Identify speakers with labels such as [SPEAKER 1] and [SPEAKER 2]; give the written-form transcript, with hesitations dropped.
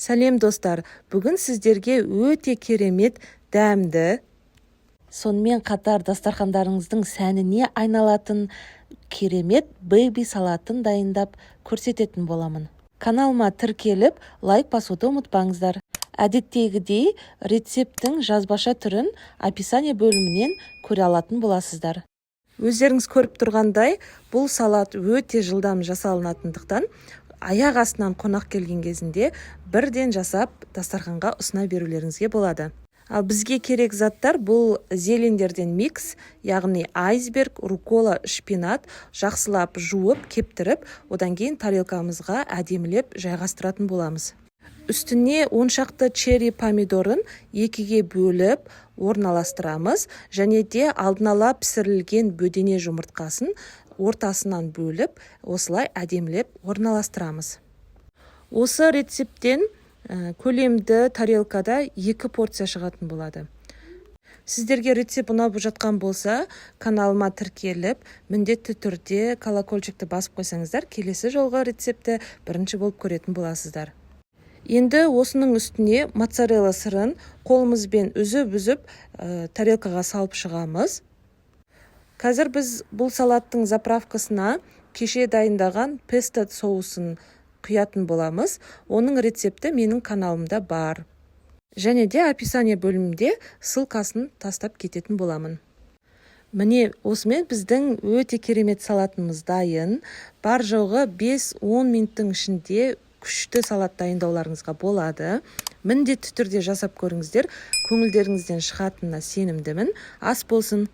[SPEAKER 1] Сәлем достар, бүгін сіздерге өте керемет, дәмді, сонымен қатар дастархандарыңыздың сәніне айналатын керемет бэйби салатын дайындап көрсететін боламын. Каналыма тіркеліп, лайк басуды ұмытпаңыздар. Әдеттегідей рецепттің жазбаша түрін описание бөлімінен көре алатын боласыздар. Өздеріңіз көріп тұрғандай, бұл салат өте жылдам жасалынатындықтан, аяқ астынан қонақ келген кезінде бірден жасап дастарханға ұсына берулеріңізге болады. Ал бізге керек заттар бұл зелендерден микс, яғни айсберг, рукола, шпинат жақсылап жуып, кептіріп, одан кейін тарелкамызға әдемілеп жайғастыратын боламыз. Үстіне 10 шақты черри помидорын екіге бөліп орналастырамыз, және де алдын ала пісірілген бөдене жұмыртқасын ортасынан бөліп, осылай әдемілеп орналастырамыз. Осы рецепттен көлемді тарелкада 2 порция шығатын болады. Сіздерге рецепт ұнап жатқан болса, каналыма тіркеліп, міндетті түрде колокольчикті басып қойсаңыздар, келесі жолғы рецепті бірінші болып көретін боласыздар. Енді осының үстіне моцарелла сырын қолымызбен үзіп тарелкаға салып шығамыз. Қазір біз бұл салаттың заправкасына кеше дайындаған песто соусын құятын боламыз. Оның рецепті менің каналымда бар. Және де описание бөлімінде ссылкасын тастап кететін боламын. Міне, осымен біздің өте керемет салатымыз дайын. Бар жоғы 5-10 минуттың ішінде күшті салат дайындауларыңызға болады. Міндетті түрде жасап көріңіздер, көңілдеріңізден шығатынына сенімдімін. Ас болсын!